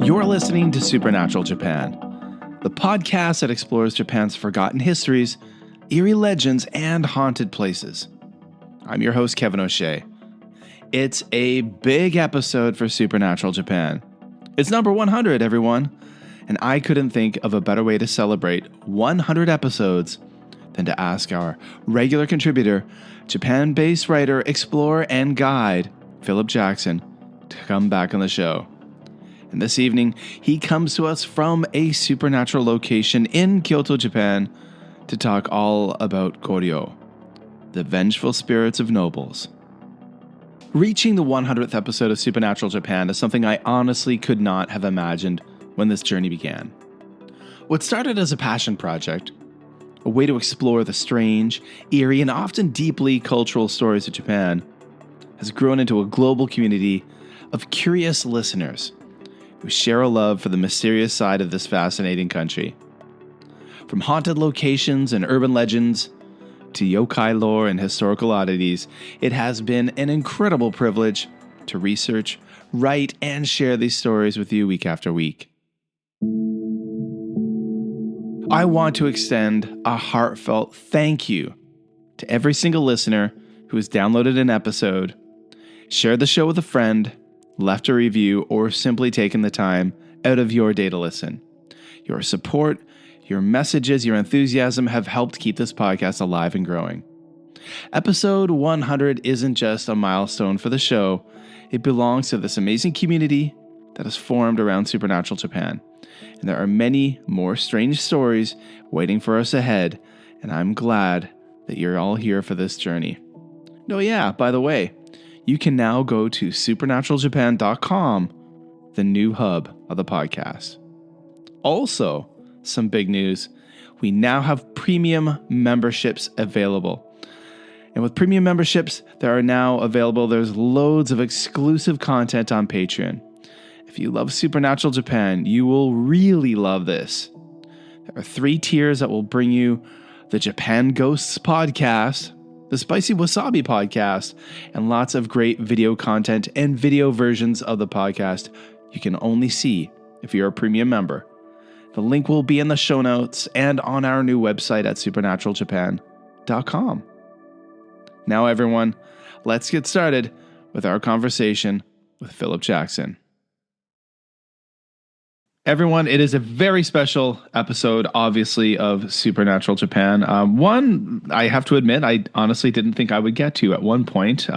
You're listening to Supernatural Japan, the podcast that explores Japan's forgotten histories, eerie legends, and haunted places. I'm your host, Kevin O'Shea. It's a big episode for Supernatural Japan. It's number 100, everyone, and I couldn't think of a better way to celebrate 100 episodes than to ask our regular contributor, Japan-based writer, explorer, and guide, Philip Jackson, to come back on the show. And this evening, he comes to us from a supernatural location in Kyoto, Japan, to talk all about Goryo, the vengeful spirits of nobles. Reaching the 100th episode of Supernatural Japan is something I honestly could not have imagined when this journey began. What started as a passion project, a way to explore the strange, eerie, and often deeply cultural stories of Japan, has grown into a global community of curious listeners who share a love for the mysterious side of this fascinating country. From haunted locations and urban legends to yokai lore and historical oddities, it has been an incredible privilege to research, write, and share these stories with you week after week. I want to extend a heartfelt thank you to every single listener who has downloaded an episode, shared the show with a friend, left a review, or simply taken the time out of your day to listen. Your support, your messages, your enthusiasm have helped keep this podcast alive and growing. Episode 100 isn't just a milestone for the show. It belongs to this amazing community that has formed around Supernatural Japan. And there are many more strange stories waiting for us ahead, and I'm glad that you're all here for this journey. Oh yeah, by the way, you can now go to supernaturaljapan.com, the new hub of the podcast. Also, some big news. We now have premium memberships available. And with premium memberships that are now available, there's loads of exclusive content on Patreon. If you love Supernatural Japan, you will really love this. There are 3 tiers that will bring you the Japan Ghosts podcast, the Spicy Wasabi podcast, and lots of great video content and video versions of the podcast you can only see if you're a premium member. The link will be in the show notes and on our new website at supernaturaljapan.com. Now, everyone, let's get started with our conversation with Philip Jackson. Everyone, it is a very special episode, obviously, of Supernatural Japan. One, I have to admit, I honestly didn't think I would get to at one point,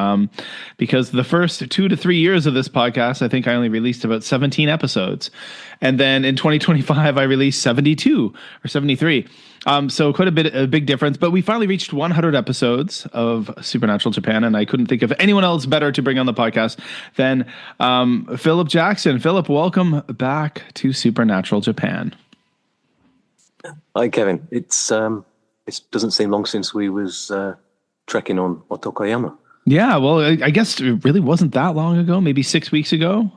because the first 2 to 3 years of this podcast, I think I only released about 17 episodes. And then in 2025, I released 72 or 73. So quite a big difference. But we finally reached 100 episodes of Supernatural Japan, and I couldn't think of anyone else better to bring on the podcast than Philip Jackson. Philip, welcome back to Supernatural Japan. Hi, Kevin. It doesn't seem long since we was trekking on Otokoyama. Yeah, well, I guess it really wasn't that long ago. Maybe 6 weeks ago.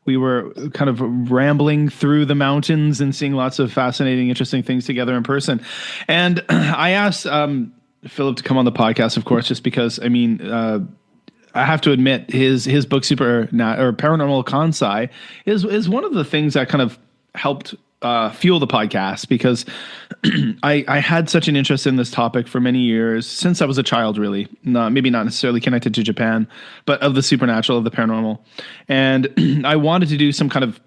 We were kind of rambling through the mountains and seeing lots of fascinating, interesting things together in person. And I asked Philip to come on the podcast, of course, just because, I mean, I have to admit his book, Paranormal Kansai, is one of the things that kind of helped fuel the podcast, because I had such an interest in this topic for many years, since I was a child, really. Maybe not necessarily connected to Japan, but of the supernatural, of the paranormal. And I wanted to do some kind of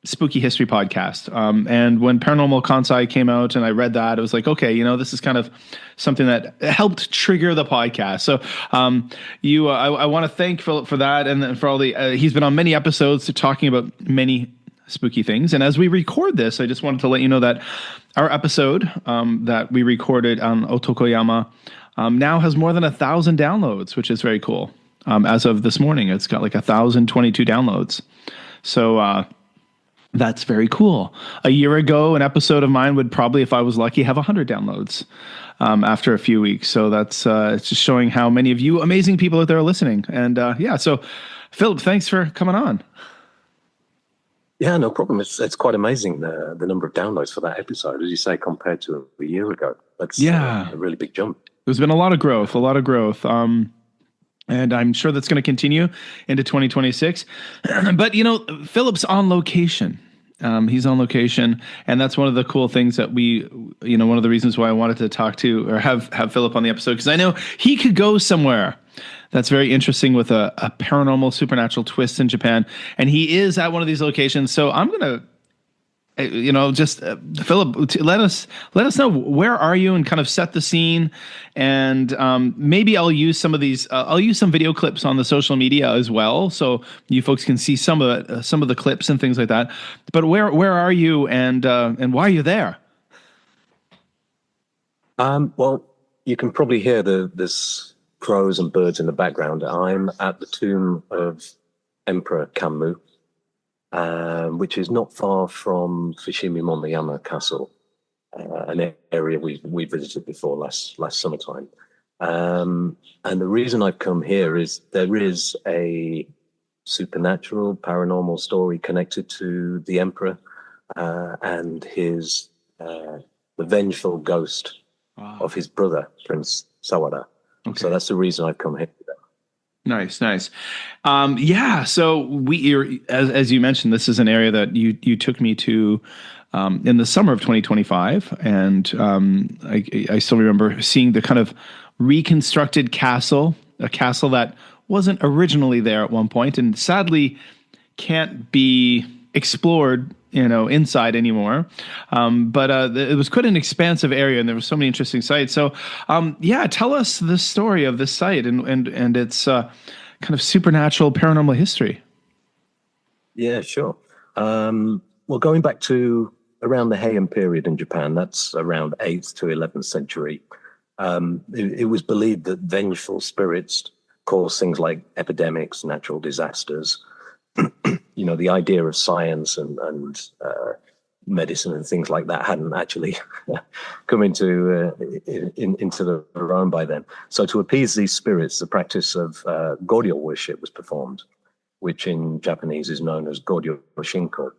spooky history podcast. And when Paranormal Kansai came out and I read that, it was like, okay, this is kind of something that helped trigger the podcast. So I want to thank Philip for that, and for all the he's been on many episodes talking about many spooky things. And as we record this, I just wanted to let you know that our episode that we recorded on Otokoyama now has more than 1,000 downloads, which is very cool. As of this morning, it's got like 1,022 downloads. So that's very cool. A year ago, an episode of mine would probably, if I was lucky, have 100 downloads after a few weeks. So that's it's just showing how many of you amazing people out there are listening. And so Philip, thanks for coming on. Yeah, no problem. It's quite amazing, the number of downloads for that episode, as you say, compared to a year ago. That's a really big jump. There's been a lot of growth. And I'm sure that's going to continue into 2026. But, Philip's on location. He's on location. And that's one of the cool things that one of the reasons why I wanted to talk to or have Philip on the episode, because I know he could go somewhere that's very interesting with a paranormal, supernatural twist in Japan. And he is at one of these locations. So I'm going to Philip, let us know, where are you, and kind of set the scene. And maybe I'll use some of these. I'll use some video clips on the social media as well, so you folks can see some of the clips and things like that. But where are you, and why are you there? Well, you can probably hear there's crows and birds in the background. I'm at the tomb of Emperor Kanmu, which is not far from Fushimi Moneyama Castle, an area we visited before last summertime. And the reason I've come here is there is a supernatural, paranormal story connected to the emperor and his the vengeful ghost of his brother, Prince Sawada. Okay. So that's the reason I've come here today. Nice. So as you mentioned, this is an area that you took me to in the summer of 2025, and I still remember seeing the kind of reconstructed castle, a castle that wasn't originally there at one point, and sadly can't be explored, inside anymore. But it was quite an expansive area, and there were so many interesting sites. So, tell us the story of this site and its kind of supernatural, paranormal history. Yeah, sure. Well, going back to around the Heian period in Japan, that's around 8th to 11th century. It was believed that vengeful spirits cause things like epidemics, natural disasters. The idea of science and medicine and things like that hadn't actually come into the realm by then. So to appease these spirits, the practice of Goryo worship was performed, which in Japanese is known as Goryo Shinko.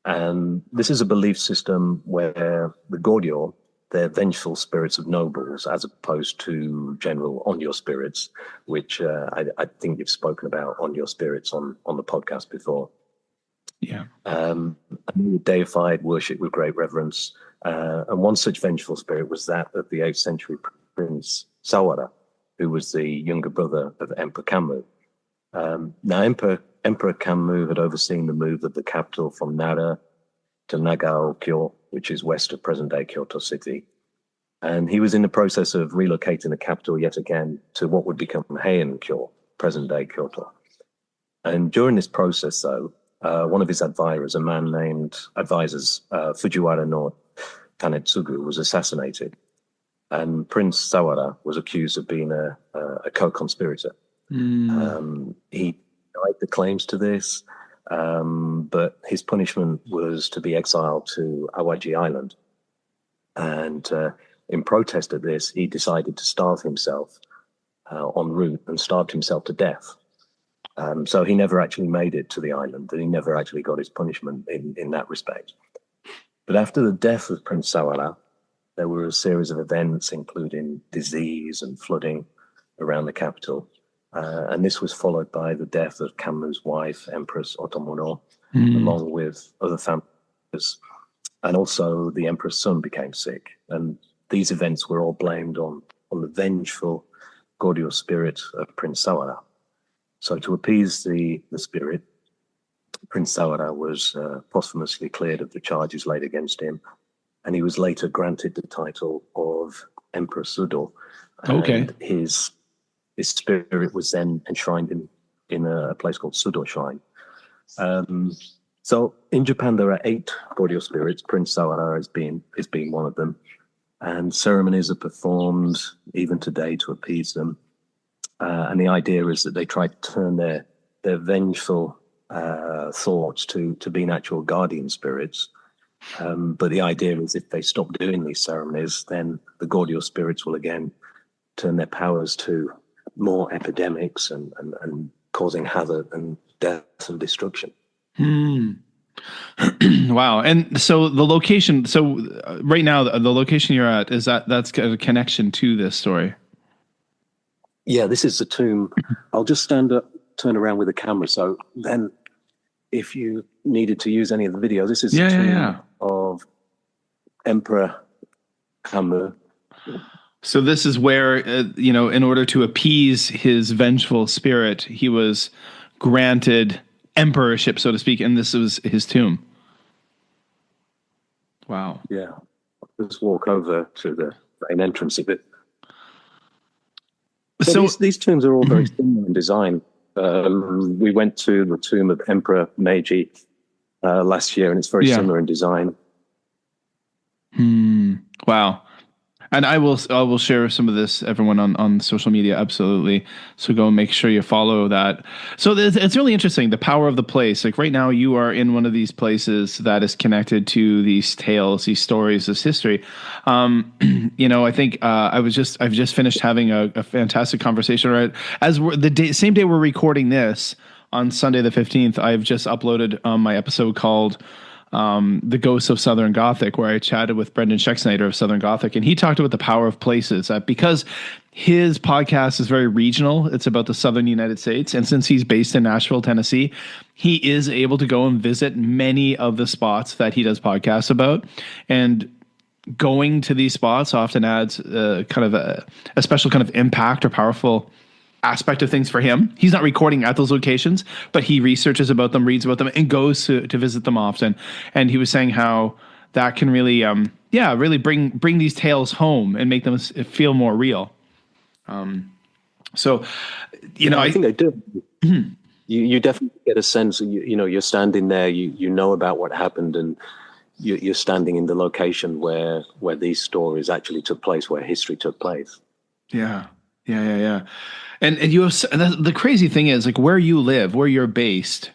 And this is a belief system where the Goryo, they're vengeful spirits of nobles, as opposed to general Onyo spirits, which I think you've spoken about Onyo spirits on the podcast before. Yeah. Deified, worship with great reverence. And one such vengeful spirit was that of the 8th century Prince Sawada, who was the younger brother of Emperor Kanmu. Now, Emperor Kanmu had overseen the move of the capital from Nara to Nagaokyo, which is west of present-day Kyoto City. And he was in the process of relocating the capital yet again to what would become Heian-kyo, present-day Kyoto. And during this process, though, one of his advisors, a man named Fujiwara no Tanetsugu, was assassinated. And Prince Sawada was accused of being a co-conspirator. He denied the claims to this, but his punishment was to be exiled to Awaji Island. And in protest of this, he decided to starve himself en route and starved himself to death. So he never actually made it to the island, and he never actually got his punishment in that respect. But after the death of Prince Sawada, there were a series of events, including disease and flooding around the capital. And this was followed by the death of Kanmu's wife, Empress Otomono, along with other families. And also the emperor's son became sick. And these events were all blamed on the vengeful Goryo spirit of Prince Sawada. So to appease the spirit, Prince Sawada was posthumously cleared of the charges laid against him. And he was later granted the title of Emperor Sudo. Okay. And his spirit was then enshrined in a place called Sudo Shrine. So in Japan, there are 8 Goryo spirits. Prince Sawada is being one of them. And ceremonies are performed even today to appease them. And the idea is that they try to turn their vengeful thoughts to being actual guardian spirits. But the idea is if they stop doing these ceremonies, then the Goryo spirits will again turn their powers to more epidemics and causing havoc and death and destruction. Wow. And so the location, right now, the location you're at, that's got a connection to this story. Yeah, this is the tomb. I'll just stand up, turn around with the camera. So then, if you needed to use any of the video, this is the tomb of Emperor Camus. So this is where, in order to appease his vengeful spirit, he was granted emperorship, so to speak, and this was his tomb. Wow. Yeah. Let's walk over to the main entrance of it. So these tombs are all very similar in design. We went to the tomb of Emperor Meiji last year, and it's very similar in design. Wow. And I will share some of this, everyone, on social media. Absolutely. So go and make sure you follow that. So it's really interesting, the power of the place. Like right now you are in one of these places that is connected to these tales, these stories, this history. I think I've just finished having a fantastic conversation, right? As same day we're recording this on Sunday, the 15th, I've just uploaded my episode called The Ghosts of Southern Gothic, where I chatted with Brendan Schexnayder of Southern Gothic, and he talked about the power of places. Because his podcast is very regional, it's about the southern United States, and since he's based in Nashville, Tennessee, he is able to go and visit many of the spots that he does podcasts about. And going to these spots often adds kind of a special kind of impact or powerful aspect of things for him. He's not recording at those locations, but he researches about them, reads about them, and goes to visit them often. And he was saying how that can really, really bring these tales home and make them feel more real. I think they do. You definitely get a sense. You're standing there. You know about what happened, and you're standing in the location where these stories actually took place, where history took place. Yeah. And you have the crazy thing is, like, where you live, where you're based,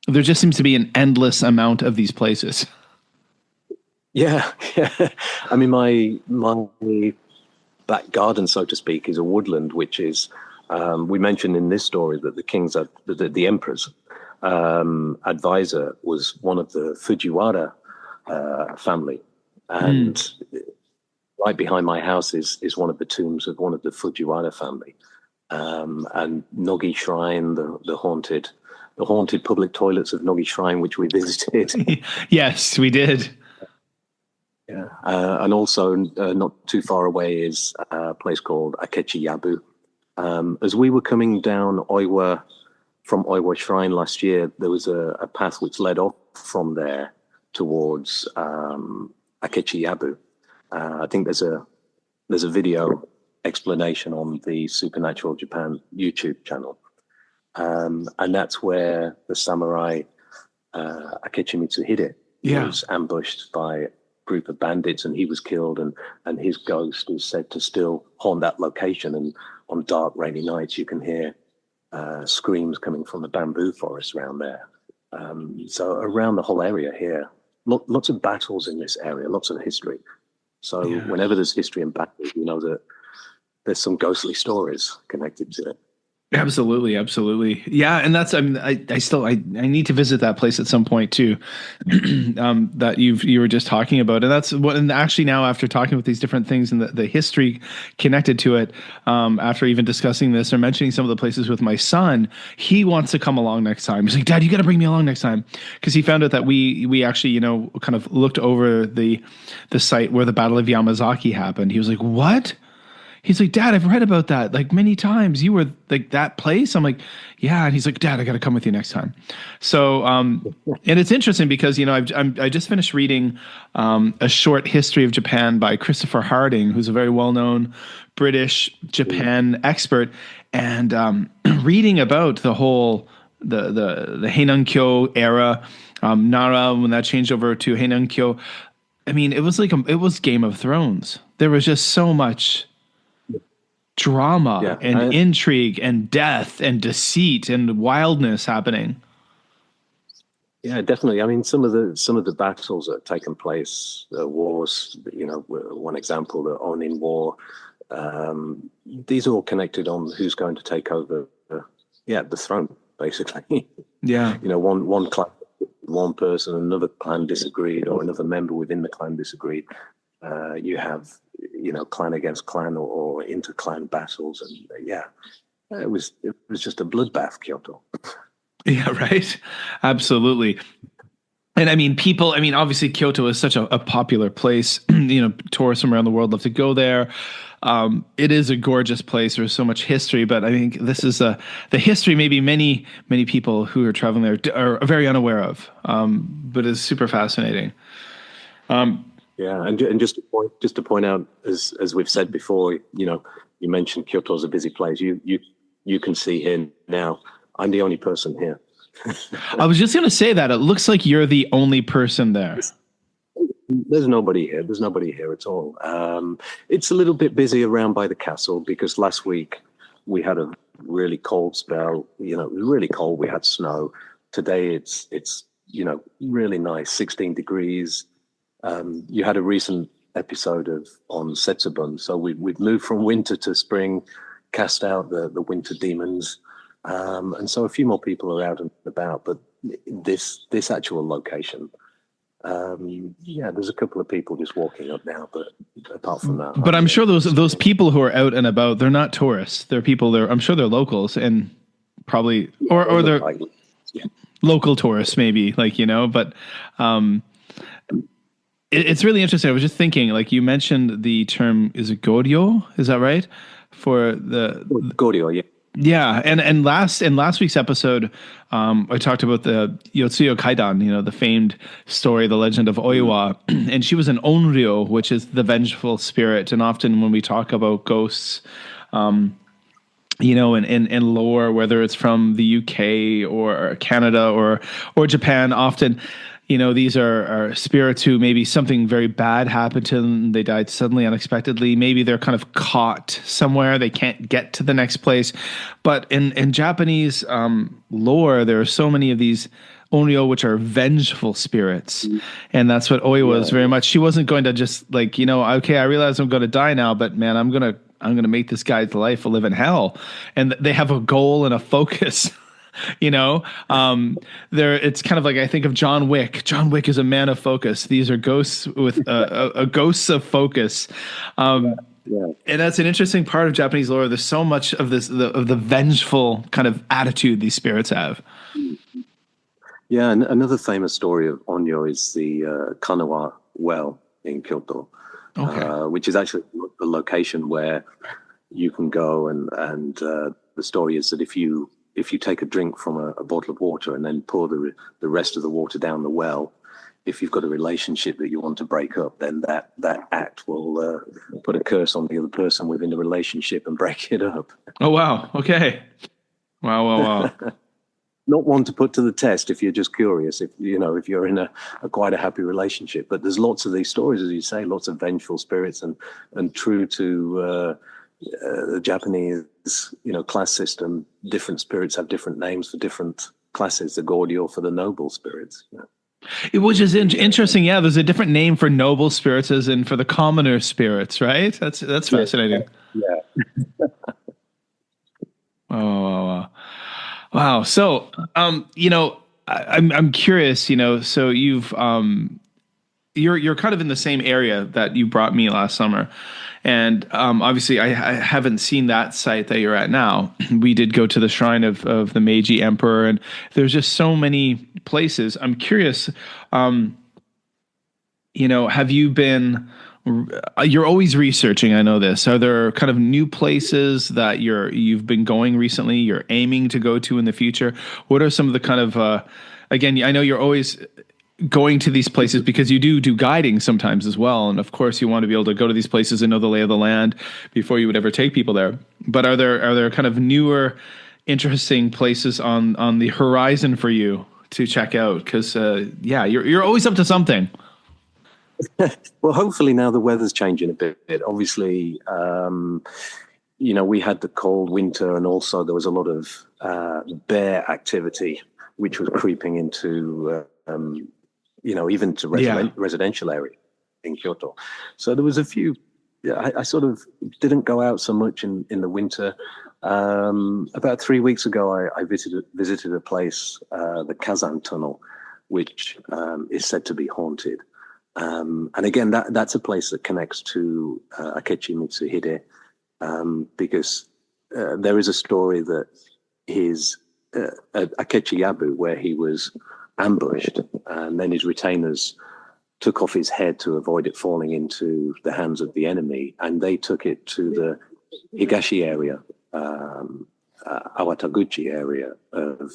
there just seems to be an endless amount of these places. Yeah. I mean, my back garden, so to speak, is a woodland, which is we mentioned in this story that the king's the emperor's advisor was one of the Fujiwara family, and right behind my house is one of the tombs of one of the Fujiwara family. And Nogi Shrine, the haunted public toilets of Nogi Shrine, which we visited. Yes, we did. Yeah, and also not too far away is a place called Akechi Yabu. As we were coming down from Oiwa Shrine last year, there was a path which led off from there towards Akechi Yabu. I think there's a video explanation on the Supernatural Japan YouTube channel. And that's where the samurai Akechi Mitsuhide was ambushed by a group of bandits, and he was killed, and his ghost is said to still haunt that location. And on dark, rainy nights, you can hear screams coming from the bamboo forest around there. So around the whole area here, lots of battles in this area, lots of history. So whenever there's history and battles, you know that there's some ghostly stories connected to it. Absolutely. Yeah. And that's, I need to visit that place at some point too, that you were just talking about. And that's what, and actually now after talking with these different things and the history connected to it, after even discussing this or mentioning some of the places with my son, he wants to come along next time. He's like, Dad, you got to bring me along next time. Cause he found out that we actually, kind of looked over the site where the Battle of Yamazaki happened. He was like, what? He's like, Dad, I've read about that like many times. You were like that place. I'm like, yeah. And he's like, Dad, I got to come with you next time. So, and it's interesting because, I just finished reading a short history of Japan by Christopher Harding, who's a very well-known British Japan expert, and reading about the whole, the Heian-kyo era, Nara, when that changed over to Heian-kyo. I mean, it was Game of Thrones. There was just so much drama and intrigue and death and deceit and wildness happening. Yeah, definitely. I mean, some of the battles that have taken place, wars. One example, the Onin War. These are all connected on who's going to take over. The throne, basically. Yeah. One clan, one person, another clan disagreed, or another member within the clan disagreed. You have clan against clan or inter-clan battles. And it was just a bloodbath, Kyoto. Yeah, right. Absolutely. And I mean, obviously Kyoto is such a popular place. Tourists from around the world love to go there. It is a gorgeous place. There's so much history, but I think this is the history maybe many people who are traveling there are very unaware of, but it's super fascinating. And just to point out, as we've said before, you mentioned Kyoto's a busy place. You can see here now, I'm the only person here. I was just going to say that it looks like you're the only person there. There's nobody here. There's nobody here at all. It's a little bit busy around by the castle because last week we had a really cold spell. It was really cold. We had snow. Today it's really nice, 16 degrees. You had a recent episode on Setsubun, so we've moved from winter to spring, cast out the winter demons. And so a few more people are out and about, but this actual location, there's a couple of people just walking up now, but apart from that. But I'm sure those people who are out and about, they're not tourists. They're people there. I'm sure they're locals and probably, or they're local tourists maybe, but, it's really interesting. I was just thinking, you mentioned the term, is it Goryeo? Is that right? For the Goryeo, yeah. Yeah, and last week's episode, I talked about the Yotsuyo Kaidan, the famed story, the legend of Oiwa, and she was an onryo, which is the vengeful spirit. And often when we talk about ghosts, in lore, whether it's from the UK or Canada or Japan, often, these are spirits who maybe something very bad happened to them. They died suddenly, unexpectedly. Maybe they're kind of caught somewhere. They can't get to the next place. But in Japanese lore, there are so many of these onryo, which are vengeful spirits. And that's what Oi was very much. She wasn't going to just okay, I realize I'm going to die now, but man, I'm going to make this guy's life live in hell. And they have a goal and a focus. It's kind of like, I think of John Wick. John Wick is a man of focus. These are ghosts with a ghosts of focus. And that's an interesting part of Japanese lore. There's so much of this, of the vengeful kind of attitude these spirits have. Yeah. And another famous story of onryo is the Kanawa well in Kyoto, which is actually the location where you can go. And the story is that if you take a drink from a bottle of water and then pour the rest of the water down the well, if you've got a relationship that you want to break up, then that act will put a curse on the other person within the relationship and break it up. Oh, wow. Okay. Wow. Not one to put to the test if you're just curious, if you're in a quite a happy relationship. But there's lots of these stories, as you say, lots of vengeful spirits and true to the Japanese, class system, different spirits have different names for different classes. The Goryeo for the noble spirits. Which is interesting. Yeah, there's a different name for noble spirits as in for the commoner spirits, right? That's fascinating. Yeah. Wow. So, I'm curious. So you've you're kind of in the same area that you brought me last summer. And obviously, I haven't seen that site that you're at now. We did go to the shrine of the Meiji Emperor, and there's just so many places. I'm curious, have you been? You're always researching. I know this. Are there kind of new places that you've been going recently? You're aiming to go to in the future. What are some of the kind of? Again, I know you're always going to these places because you do guiding sometimes as well. And of course you want to be able to go to these places and know the lay of the land before you would ever take people there. But are there kind of newer, interesting places on the horizon for you to check out? Cause you're always up to something. Well, hopefully now the weather's changing a bit. Obviously, we had the cold winter and also there was a lot of bear activity, which was creeping into, even to residential area in Kyoto. So there was a few, I sort of didn't go out so much in the winter. About 3 weeks ago, I visited a place, the Kazan Tunnel, which is said to be haunted. And again, that's a place that connects to Akechi Mitsuhide, because there is a story that his Akechi Yabu, where he was ambushed, and then his retainers took off his head to avoid it falling into the hands of the enemy, and they took it to the Higashi area, Awataguchi area of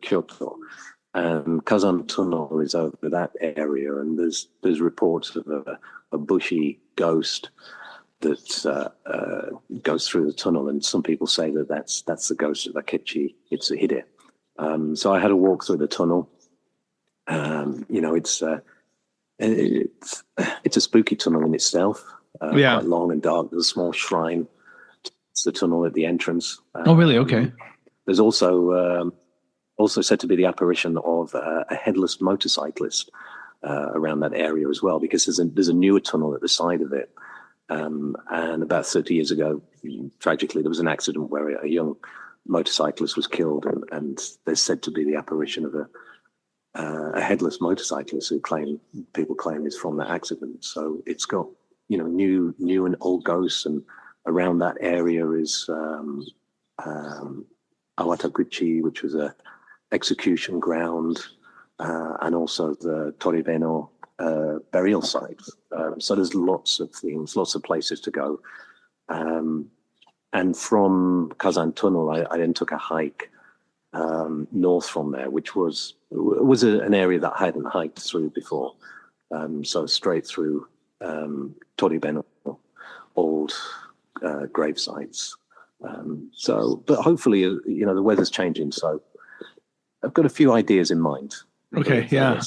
Kyoto. And Kazan Tunnel is over that area, and there's reports of a bushy ghost that goes through the tunnel, and some people say that that's the ghost of Akechi Itsuhide. So I had a walk through the tunnel. It's a spooky tunnel in itself. Quite long and dark. There's a small shrine. It's the tunnel at the entrance. Oh, really? Okay. There's also said to be the apparition of a headless motorcyclist around that area as well, because there's a newer tunnel at the side of it. And about 30 years ago, tragically, there was an accident where a young motorcyclist was killed, and there's said to be the apparition of a headless motorcyclist who people claim is from that accident. So it's got new and old ghosts, and around that area is Awataguchi, which was a execution ground, and also the Toribeno burial site. So there's lots of things, lots of places to go. And from Kazan Tunnel, I then took a hike north from there, which was an area that I hadn't hiked through before. So straight through Toribeno, old grave sites. But hopefully, the weather's changing, so I've got a few ideas in mind. Okay, yeah.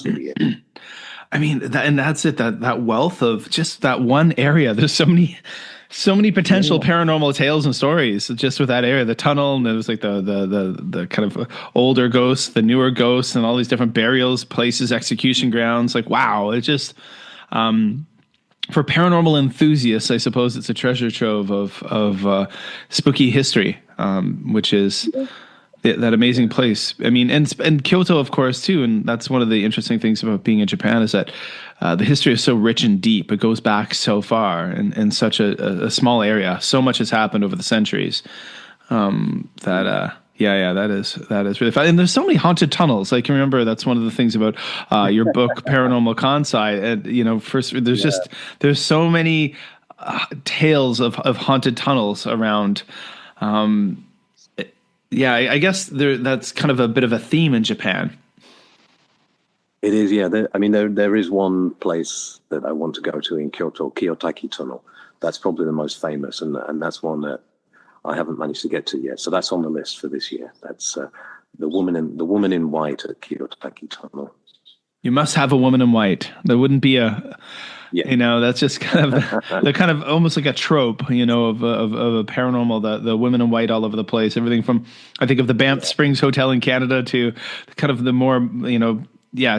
I mean, that's it. That wealth of just that one area. There's so many potential paranormal tales and stories just with that area. The tunnel, and there was like the kind of older ghosts, the newer ghosts, and all these different burials places, execution grounds. Like, wow, it just for paranormal enthusiasts, I suppose it's a treasure trove of spooky history, which is that amazing place. I mean, and Kyoto, of course, too. And that's one of the interesting things about being in Japan is that the history is so rich and deep. It goes back so far and such a small area. So much has happened over the centuries that is really fun. And there's so many haunted tunnels. I can remember that's one of the things about your book, Paranormal Kansai. And there's so many tales of haunted tunnels around. I guess that's kind of a bit of a theme in Japan. It is, yeah. There is one place that I want to go to in Kyoto, Kiyotaki Tunnel. That's probably the most famous, and that's one that I haven't managed to get to yet. So that's on the list for this year. That's the woman in white at Kiyotaki Tunnel. You must have a woman in white. There wouldn't be that's just kind of they're kind of almost like a trope, of a paranormal. The women in white all over the place. Everything from I think of the Banff Springs Hotel in Canada to kind of the more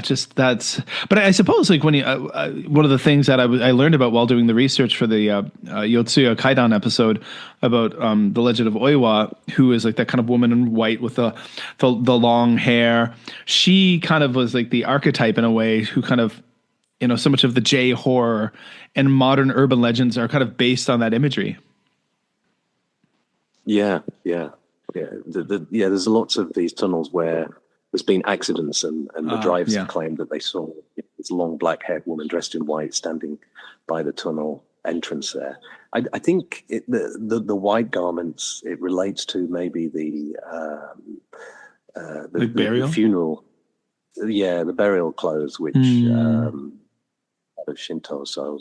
just that's. But I suppose like when you one of the things that I learned about while doing the research for the Yotsuya Kaidan episode about the legend of Oiwa, who is like that kind of woman in white with the long hair. She kind of was like the archetype in a way who kind of, so much of the J horror and modern urban legends are kind of based on that imagery. Yeah. There's lots of these tunnels where there's been accidents and the drivers have claimed that they saw this long black-haired woman dressed in white standing by the tunnel entrance there. I think the white garments, it relates to maybe the burial? The funeral. Yeah, the burial clothes, which of Shinto. So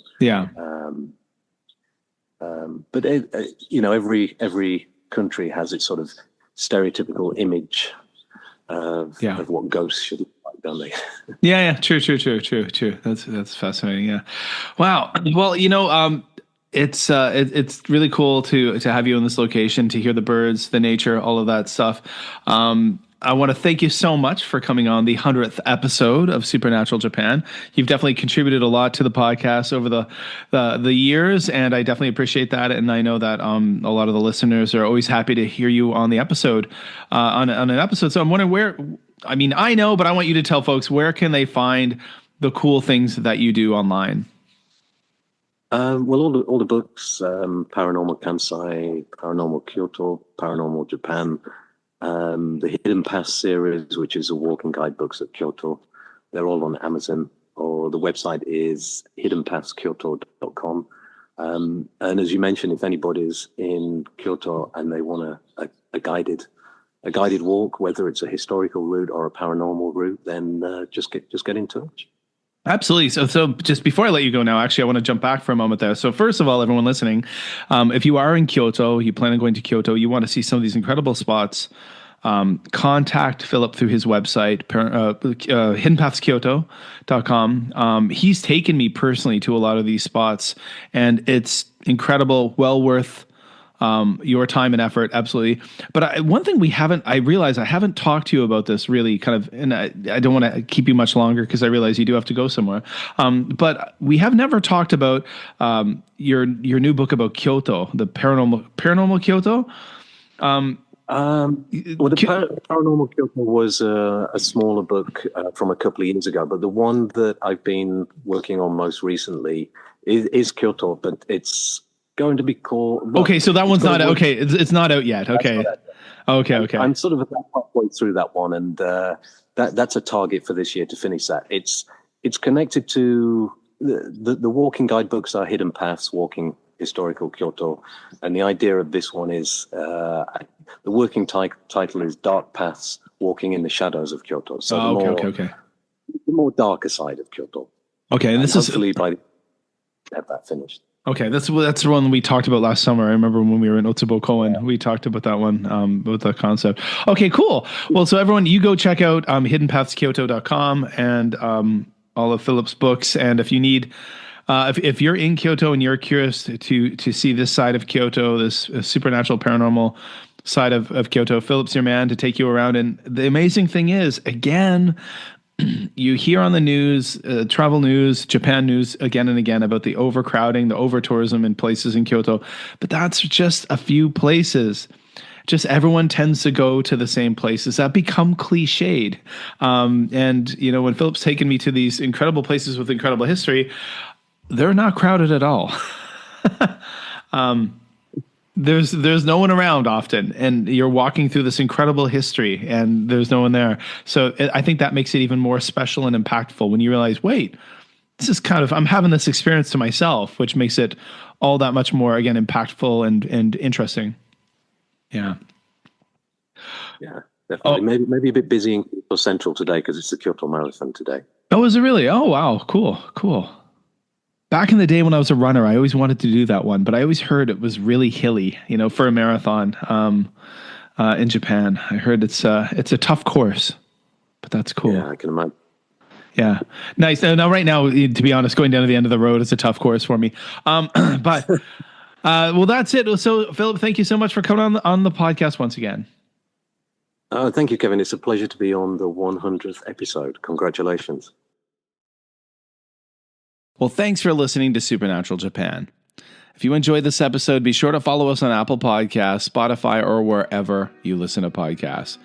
but every country has its sort of stereotypical image of what ghosts should look like, don't they? True. That's fascinating. Yeah. Wow. Well, it's really cool to have you in this location, to hear the birds, the nature, all of that stuff. I want to thank you so much for coming on the 100th episode of Supernatural Japan. You've definitely contributed a lot to the podcast over the years, and I definitely appreciate that. And I know that a lot of the listeners are always happy to hear you on the episode, on an episode. So I'm wondering I know, but I want you to tell folks, where can they find the cool things that you do online? Well, all the books, Paranormal Kansai, Paranormal Kyoto, Paranormal Japan, the Hidden Past series, which is a walking guide books at Kyoto, they're all on Amazon, or the website is hiddenpastkyoto.com. And as you mentioned, if anybody's in Kyoto and they want a guided walk, whether it's a historical route or a paranormal route, then just get in touch. Absolutely. So just before I let you go now, actually, I want to jump back for a moment there. So first of all, everyone listening, if you are in Kyoto, you plan on going to Kyoto, you want to see some of these incredible spots, contact Philip through his website, hiddenpatskyoto.com. He's taken me personally to a lot of these spots, and it's incredible, well worth your time and effort. Absolutely. But one thing I realize I haven't talked to you about this really kind of, and I don't want to keep you much longer because I realize you do have to go somewhere. But we have never talked about your new book about Kyoto, the paranormal Kyoto. Well, the Paranormal Kyoto was a smaller book from a couple of years ago, but the one that I've been working on most recently is Kyoto, but it's going to be called. Well, okay, so that one's not okay. It's not out yet. Okay, okay. I'm sort of about halfway through that one, and that's a target for this year to finish that. It's connected to the walking guide books are Hidden Paths, Walking Historical Kyoto, and the idea of this one is the working title is Dark Paths, Walking in the Shadows of Kyoto. So the more darker side of Kyoto. Okay, and this is hopefully by have that finished. Okay, that's the one we talked about last summer. I remember when we were in Otsubo-Koen, we talked about that one, about that concept. Okay, cool. Well, so everyone, you go check out hiddenpatskyoto.com and all of Philip's books. And if you need, if you're in Kyoto and you're curious to see this side of Kyoto, this supernatural paranormal side of Kyoto, Philip's your man to take you around. And the amazing thing is, again, you hear on the news, travel news, Japan news again and again about the overcrowding, the over-tourism in places in Kyoto. But that's just a few places. Just everyone tends to go to the same places that become cliched. And, you know, when Philip's taken me to these incredible places with incredible history, they're not crowded at all. There's no one around often, and you're walking through this incredible history and there's no one there. So I think that makes it even more special and impactful when you realize, wait, this is I'm having this experience to myself, which makes it all that much more, again, impactful and interesting. Yeah. Yeah, definitely. Maybe a bit busy in Kyoto Central today because it's the Kyoto Marathon today. Oh, is it really? Oh, wow. Cool. Back in the day when I was a runner, I always wanted to do that one, but I always heard it was really hilly, you know, for a marathon in Japan. I heard it's a tough course, but that's cool. Yeah, I can imagine. Yeah, nice. Now, right now, to be honest, going down to the end of the road is a tough course for me. But well, that's it. So, Philip, thank you so much for coming on the podcast once again. Thank you, Kevin. It's a pleasure to be on the 100th episode. Congratulations. Well, thanks for listening to Supernatural Japan. If you enjoyed this episode, be sure to follow us on Apple Podcasts, Spotify, or wherever you listen to podcasts.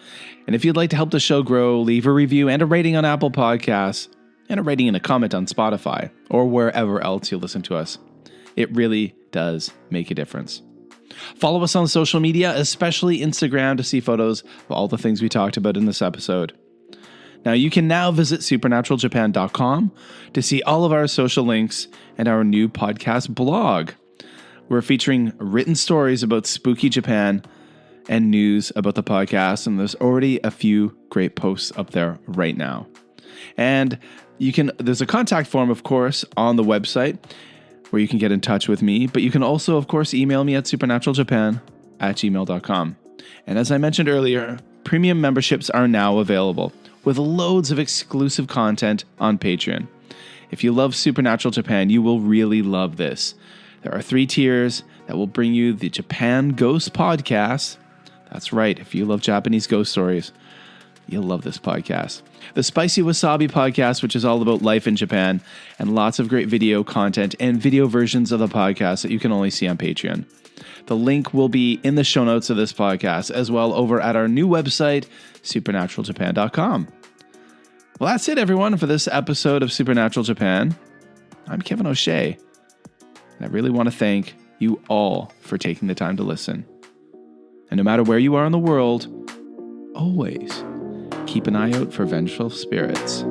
And if you'd like to help the show grow, leave a review and a rating on Apple Podcasts, and a rating and a comment on Spotify, or wherever else you listen to us. It really does make a difference. Follow us on social media, especially Instagram, to see photos of all the things we talked about in this episode. Now, you can now visit supernaturaljapan.com to see all of our social links and our new podcast blog. We're featuring written stories about spooky Japan and news about the podcast, and there's already a few great posts up there right now. And there's a contact form, of course, on the where you can get in touch with me, but you can also, of course, email me at supernaturaljapan@gmail.com. And as I mentioned earlier, premium memberships are now available, with loads of exclusive content on Patreon. If you love Supernatural Japan, you will really love this. There are 3 tiers that will bring you the Japan Ghost Podcast. That's right, if you love Japanese ghost stories, you'll love this podcast. The Spicy Wasabi Podcast, which is all about life in Japan, and lots of great video content and video versions of the podcast that you can only see on Patreon. The link will be in the show notes of this podcast, as well over at our new website, supernaturaljapan.com. Well, that's it, everyone, for this episode of Supernatural Japan. I'm Kevin O'Shea. And I really want to thank you all for taking the time to listen. And no matter where you are in the world, always keep an eye out for vengeful spirits.